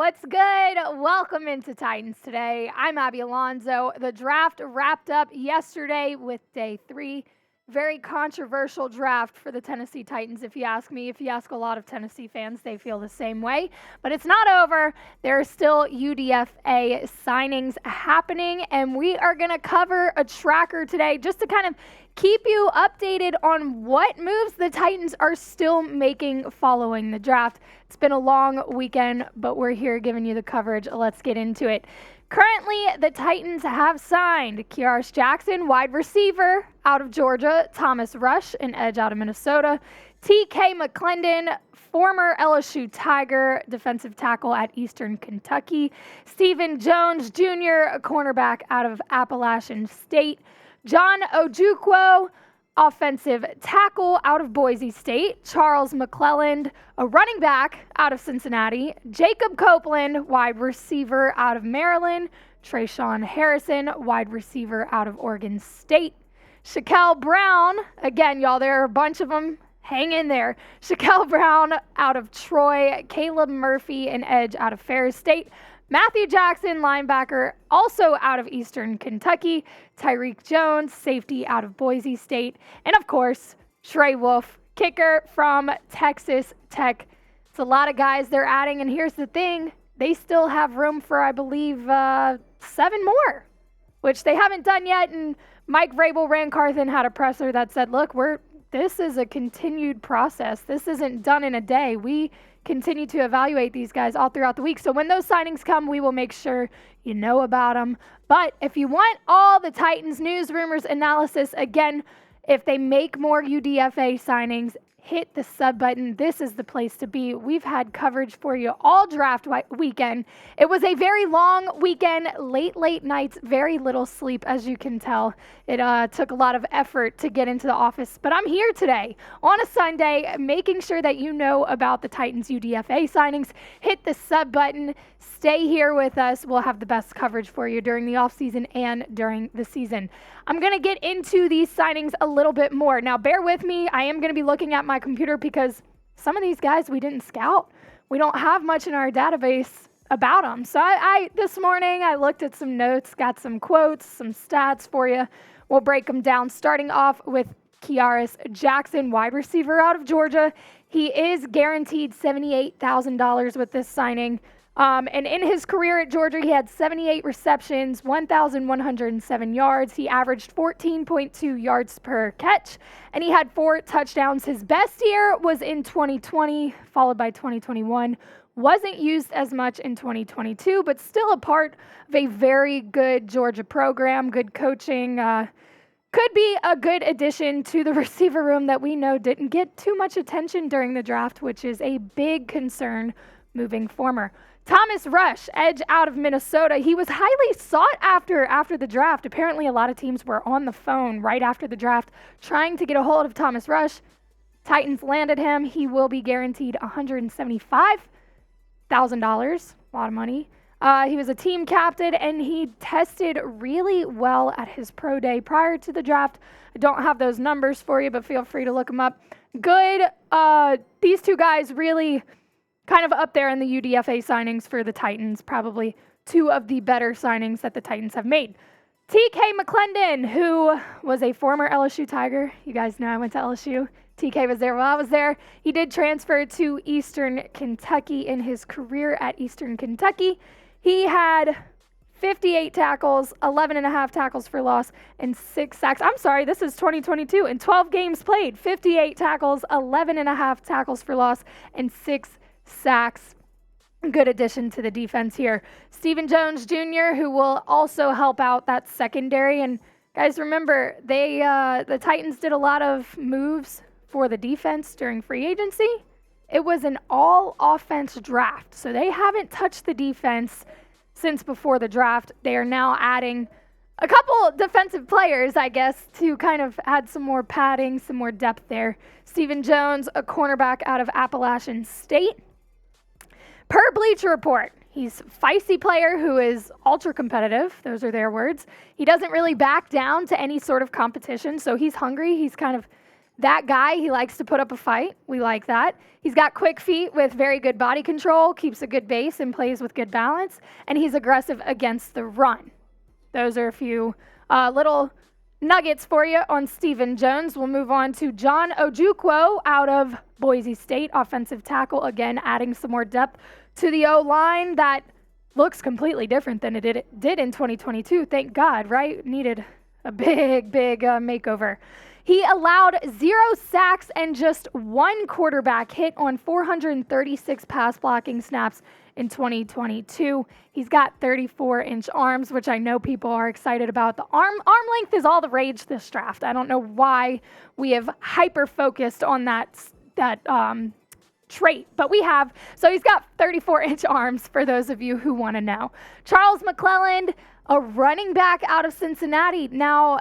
What's good? Welcome into Titans Today. I'm Abby Alonzo. The draft wrapped up yesterday with day 3. Very controversial draft for the Tennessee Titans, if you ask me. If you ask a lot of Tennessee fans, they feel the same way. But it's not over. There are still UDFA signings happening, and we are going to cover a tracker today just to kind of keep you updated on what moves the Titans are still making following the draft. It's been a long weekend, but we're here giving you the coverage. Let's get into it. Currently, the Titans have signed Kearis Jackson, wide receiver out of Georgia, Thomas Rush, an edge out of Minnesota, TK McClendon, former LSU Tiger, defensive tackle at Eastern Kentucky, Stephen Jones Jr., a cornerback out of Appalachian State, John Ojukwu, offensive tackle out of Boise State, Charles McClelland, a running back out of Cincinnati, Jacob Copeland, wide receiver out of Maryland, Trayshawn Harrison, wide receiver out of Oregon State, Shaquille Brown, again, y'all, there are a bunch of them, hang in there, Shaquille Brown out of Troy, Caleb Murphy, an edge out of Ferris State, Matthew Jackson, linebacker, also out of Eastern Kentucky, Tyreek Jones, safety out of Boise State, and of course, Trey Wolf, kicker from Texas Tech. It's a lot of guys they're adding, and here's the thing, they still have room for, I believe, 7 more, which they haven't done yet, and Mike Vrabel, Ran Carthon had a presser that said, look, this is a continued process. This isn't done in a day. We continue to evaluate these guys all throughout the week. So when those signings come, we will make sure you know about them. But if you want all the Titans news, rumors, analysis, again, if they make more UDFA signings, hit the sub button. This is the place to be. We've had coverage for you all draft weekend. It was a very long weekend, late nights, very little sleep, as you can tell. It took a lot of effort to get into the office, but I'm here today on a Sunday, making sure that you know about the Titans UDFA signings. Hit the sub button. Stay here with us. We'll have the best coverage for you during the offseason and during the season. I'm going to get into these signings a little bit more. Now, bear with me. I am going to be looking at my computer because some of these guys we didn't scout. We don't have much in our database about them. So this morning I looked at some notes, got some quotes, some stats for you. We'll break them down, starting off with Kearis Jackson, wide receiver out of Georgia. He is guaranteed $78,000 with this signing. And in his career at Georgia, he had 78 receptions, 1,107 yards. He averaged 14.2 yards per catch, and he had 4 touchdowns. His best year was in 2020, followed by 2021. Wasn't used as much in 2022, but still a part of a very good Georgia program, good coaching. Could be a good addition to the receiver room that we know didn't get too much attention during the draft, which is a big concern moving forward. Thomas Rush, edge out of Minnesota. He was highly sought after the draft. Apparently, a lot of teams were on the phone right after the draft trying to get a hold of Thomas Rush. Titans landed him. He will be guaranteed $175,000. A lot of money. He was a team captain, and he tested really well at his pro day prior to the draft. I don't have those numbers for you, but feel free to look them up. Good. These two guys really kind of up there in the UDFA signings for the Titans, probably 2 of the better signings that the Titans have made. TK McClendon, who was a former LSU Tiger. You guys know I went to LSU. TK was there while I was there. He did transfer to Eastern Kentucky in his career at Eastern Kentucky. He had 58 tackles, 11.5 tackles for loss, and 6 sacks. I'm sorry, this is 2022. In 12 games played, 58 tackles, 11.5 tackles for loss, and 6 sacks. Good addition to the defense here. Stephen Jones Jr., who will also help out that secondary. And guys, remember, the Titans did a lot of moves for the defense during free agency. It was an all-offense draft, so they haven't touched the defense since before the draft. They are now adding a couple defensive players, I guess, to kind of add some more padding, some more depth there. Stephen Jones, a cornerback out of Appalachian State. Per Bleacher Report, he's a feisty player who is ultra competitive. Those are their words. He doesn't really back down to any sort of competition, so he's hungry. He's kind of that guy, he likes to put up a fight. We like that. He's got quick feet with very good body control, keeps a good base, and plays with good balance. And he's aggressive against the run. Those are a few little nuggets for you on Stephen Jones. We'll move on to John Ojukwu out of Boise State, offensive tackle. Again, adding some more depth to the O-line that looks completely different than it did in 2022. Thank God, right? Needed a big makeover. He allowed 0 sacks and just 1 quarterback hit on 436 pass blocking snaps in 2022. He's got 34-inch arms, which I know people are excited about. The arm length is all the rage this draft. I don't know why we have hyper-focused on that trait, but we have. So he's got 34-inch arms, for those of you who want to know. Charles McClelland, a running back out of Cincinnati. Now,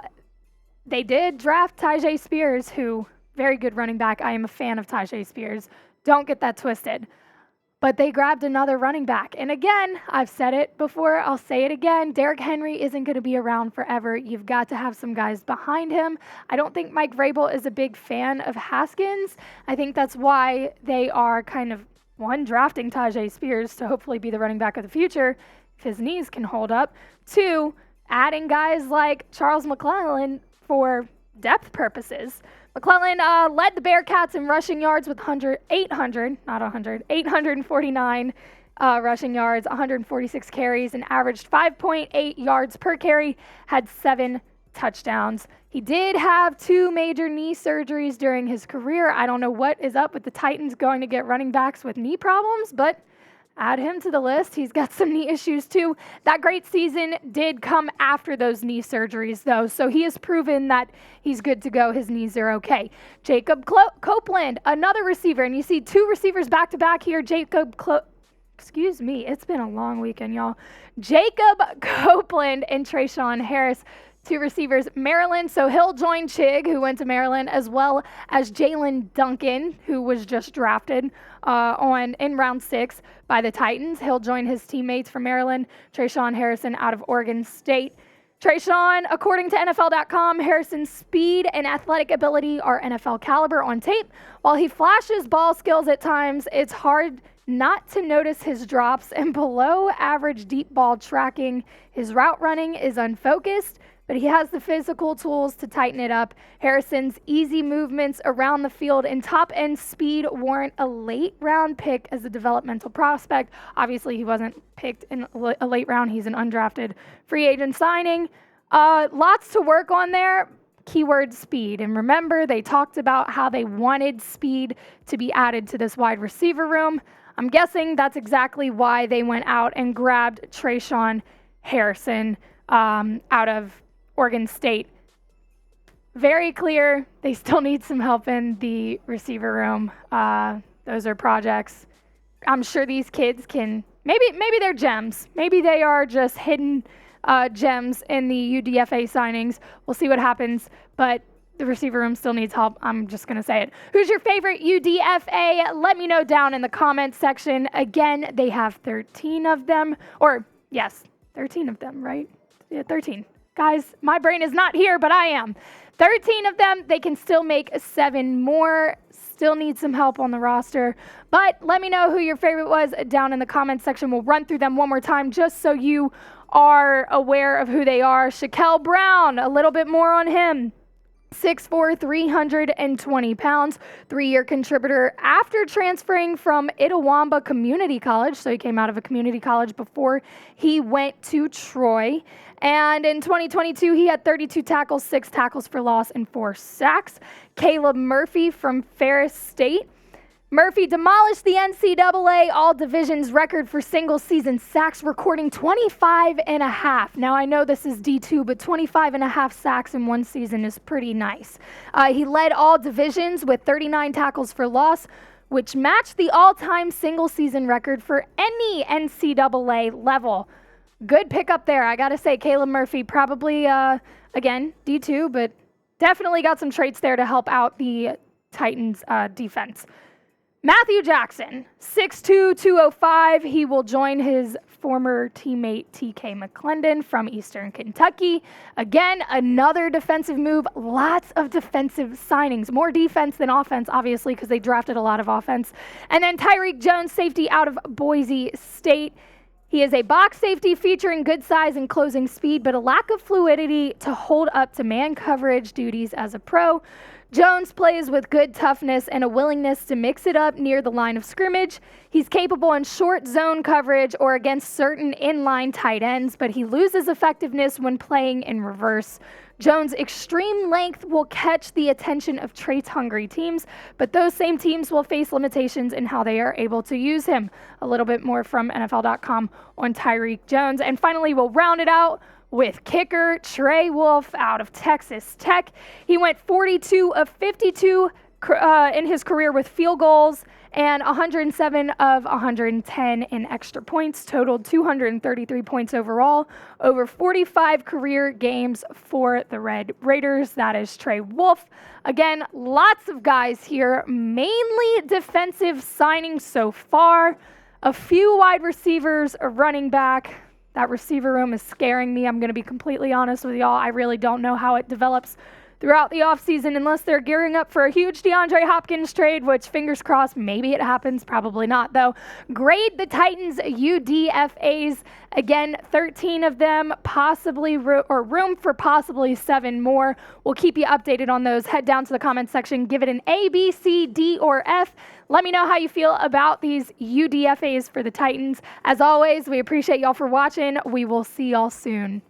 they did draft Tyjae Spears, who, very good running back. I am a fan of Tyjae Spears. Don't get that twisted. But they grabbed another running back. And again, I've said it before, I'll say it again, Derrick Henry isn't going to be around forever. You've got to have some guys behind him. I don't think Mike Vrabel is a big fan of Haskins. I think that's why they are kind of, one, drafting Tyjae Spears to hopefully be the running back of the future if his knees can hold up. 2, adding guys like Charles McClelland for depth purposes. McClelland led the Bearcats in rushing yards with 849 rushing yards, 146 carries, and averaged 5.8 yards per carry, had 7 touchdowns. He did have 2 major knee surgeries during his career. I don't know what is up with the Titans going to get running backs with knee problems, but add him to the list. He's got some knee issues too. That great season did come after those knee surgeries, though, so he has proven that he's good to go. His knees are okay. Jacob Copeland, another receiver, and you see 2 receivers back-to-back here. Excuse me, it's been a long weekend, y'all. Jacob Copeland and Trayshawn Harris, 2 receivers, Maryland, so he'll join Chig, who went to Maryland, as well as Jalen Duncan, who was just drafted in round 6 by the Titans. He'll join his teammates from Maryland, Trayshawn Harrison out of Oregon State. Trayshawn, according to NFL.com, Harrison's speed and athletic ability are NFL caliber on tape. While he flashes ball skills at times, it's hard not to notice his drops and below average deep ball tracking. His route running is unfocused, but he has the physical tools to tighten it up. Harrison's easy movements around the field and top-end speed warrant a late-round pick as a developmental prospect. Obviously, he wasn't picked in a late round. He's an undrafted free agent signing. Lots to work on there. Keyword speed. And remember, they talked about how they wanted speed to be added to this wide receiver room. I'm guessing that's exactly why they went out and grabbed Trayshawn Harrison out of Oregon State. Very clear, they still need some help in the receiver room. Those are projects. I'm sure these kids can, maybe they're gems. Maybe they are just hidden gems in the UDFA signings. We'll see what happens, but the receiver room still needs help. I'm just going to say it. Who's your favorite UDFA? Let me know down in the comments section. Again, they have 13 of them, or yes, 13 of them, right? Yeah, 13. Guys, my brain is not here, but I am. 13 of them. They can still make 7 more. Still need some help on the roster. But let me know who your favorite was down in the comments section. We'll run through them one more time just so you are aware of who they are. Shaquille Brown, a little bit more on him. 6'4", 320 pounds, 3-year contributor after transferring from Itawamba Community College. So he came out of a community college before he went to Troy. And in 2022, he had 32 tackles, 6 tackles for loss, and 4 sacks. Caleb Murphy from Ferris State. Murphy demolished the NCAA All-Divisions record for single-season sacks, recording 25.5. Now, I know this is D2, but 25.5 sacks in one season is pretty nice. He led all divisions with 39 tackles for loss, which matched the all-time single-season record for any NCAA level. Good pickup there. I got to say, Caleb Murphy probably, again, D2, but definitely got some traits there to help out the Titans' defense. Matthew Jackson, 6'2", 205. He will join his former teammate TK McClendon from Eastern Kentucky. Again, another defensive move. Lots of defensive signings. More defense than offense, obviously, because they drafted a lot of offense. And then Tyreek Jones, safety out of Boise State. He is a box safety featuring good size and closing speed, but a lack of fluidity to hold up to man coverage duties as a pro. Jones plays with good toughness and a willingness to mix it up near the line of scrimmage. He's capable in short zone coverage or against certain inline tight ends, but he loses effectiveness when playing in reverse. Jones' extreme length will catch the attention of traits-hungry teams, but those same teams will face limitations in how they are able to use him. A little bit more from NFL.com on Tyreek Jones. And finally, we'll round it out with kicker Trey Wolff out of Texas Tech. He went 42 of 52 in his career with field goals and 107 of 110 in extra points, totaled 233 points overall, over 45 career games for the Red Raiders. That is Trey Wolff. Again, lots of guys here, mainly defensive signings so far. A few wide receivers, a running back. That receiver room is scaring me. I'm going to be completely honest with y'all. I really don't know how it develops throughout the offseason unless they're gearing up for a huge DeAndre Hopkins trade, which fingers crossed, maybe it happens, probably not though. Grade the Titans UDFAs. Again, 13 of them, possibly room for possibly 7 more. We'll keep you updated on those. Head down to the comments section, give it an A, B, C, D, or F. Let me know how you feel about these UDFAs for the Titans. As always, we appreciate y'all for watching. We will see y'all soon.